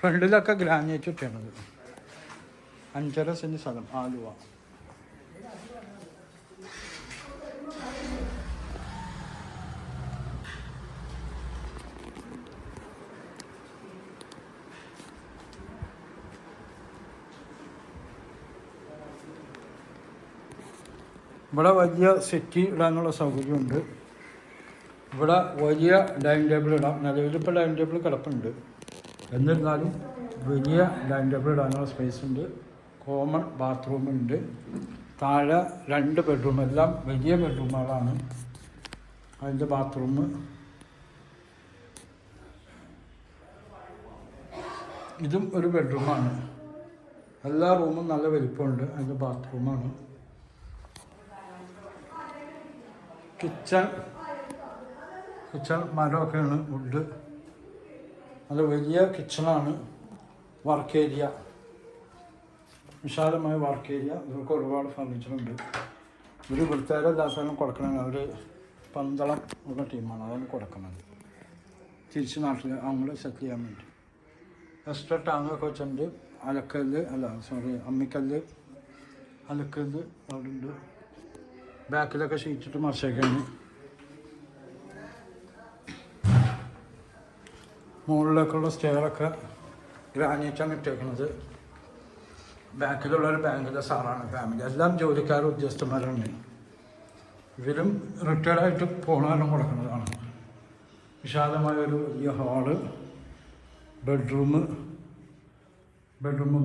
ഫ്രണ്ടിലൊക്കെ granite ഇട്ടാണത്. 5.5 cent സ്ഥലം, ആലുവ. ഇവിടെ വലിയ സെറ്റി ഇടാനുള്ള സൗകര്യമുണ്ട്. ഇവിടെ വലിയ ഡൈനിങ് ടേബിൾ ഇടാം. നിലവിലിപ്പോൾ ഡൈനിങ് ടേബിൾ കിടപ്പുണ്ട്. എന്നിരുന്നാലും വലിയ ഡൈനിങ് ടേബിൾ ഇടാനുള്ള സ്പേസ് ഉണ്ട്. കോമൺ ബാത്റൂമുണ്ട്. താഴെ 2 ബെഡ്റൂം, എല്ലാം വലിയ ബെഡ്റൂമുകളാണ്. അതിൻ്റെ ബാത്റൂം ഇതും ഒരു ബെഡ്റൂമാണ്. എല്ലാ റൂമും നല്ല വലിപ്പമുണ്ട്. അതിൻ്റെ ബാത്റൂമാണ്. കിച്ചൺ മരമൊക്കെയാണ്, വുഡ്. നല്ല വലിയ കിച്ചണാണ്. വർക്ക് ഏരിയ, വിശാലമായ വർക്ക് ഏരിയ. ഇവർക്ക് ഒരുപാട് ഫർണിച്ചറുണ്ട്. ഒരു വൃത്തിയായ ദാസാനം കൊടുക്കണം. അവർ പന്തളം ഉള്ള ടീമാണ്, അതാണ് കൊടുക്കുന്നത്. തിരിച്ച് നാട്ടിൽ അങ്ങോട്ട് സെറ്റിൽ ചെയ്യാൻ വേണ്ടി എക്സ്ട്രാ ടാങ്കൊക്കെ വെച്ചിട്ടുണ്ട്. അമ്മിക്കല്ല്, അലക്കല്ല് അവിടെ ഉണ്ട്. ബാക്കിലൊക്കെ ഷീറ്റിട്ട് മറിച്ചേക്കാണ്. മുകളിലേക്കുള്ള സ്റ്റെയറൊക്കെ ഗ്രാനൈറ്റാണ് ഇട്ടേക്കുന്നത്. ബാക്കിലുള്ളൊരു ബാങ്കിലെ സാറാണ് ഫാമിലി. എല്ലാം ജോലിക്കാരും ഉദ്യോഗസ്ഥന്മാരാണ്. ഇവരും റിട്ടയർഡായിട്ട് പോകാനും കൊടുക്കുന്നതാണ്. വിശാലമായൊരു വലിയ ഹാള്, ബെഡ്റൂം,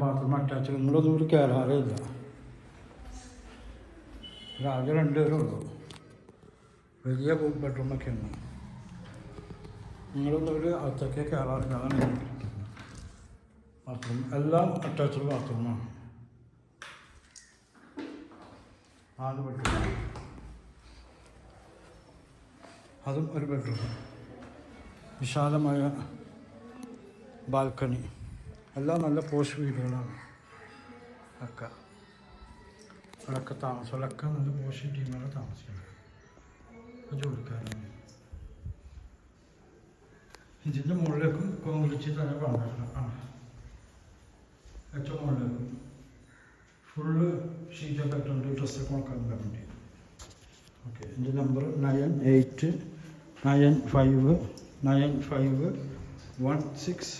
ബാത്റൂം അറ്റാച്ച്. നിങ്ങളൊന്നും ഒരു കയറാറേ ഇല്ല. ആകെ 2 പേരേ ഉള്ളൂ. വലിയ ബെഡ്റൂമൊക്കെയാണ്. നിങ്ങളൊന്നും ഒരു അകത്തൊക്കെ കയറാറില്ല. അതാണ് ബാത്റൂം. എല്ലാം അറ്റാച്ച്ഡ് ബാത്റൂമാണ്. 4 ബെഡ്റൂം, അതും ഒരു ബെഡ്റൂം. വിശാലമായ ബാൽക്കണി. എല്ലാം നല്ല പോഷ് വീടുകളാണ്. അവിടെയൊക്കെ താമസമൊക്കെ നല്ല പോഷ് ടീമുകളെ താമസിക്കുന്നത് ജോലിക്കാരാണ്. ഇതിൻ്റെ മുകളിലേക്കും കോൺക്രീറ്റ് തന്നെ പണിതിട്ടുണ്ട്. ഏറ്റവും മുകളിലേക്കും ഫുള്ള് ഷീറ്റൊക്കെ ഇട്ടുണ്ട്. ഡ്രസ്സൊക്കെ നോക്കാൻ വേണ്ടി. ഓക്കെ, എൻ്റെ നമ്പർ 9895951637.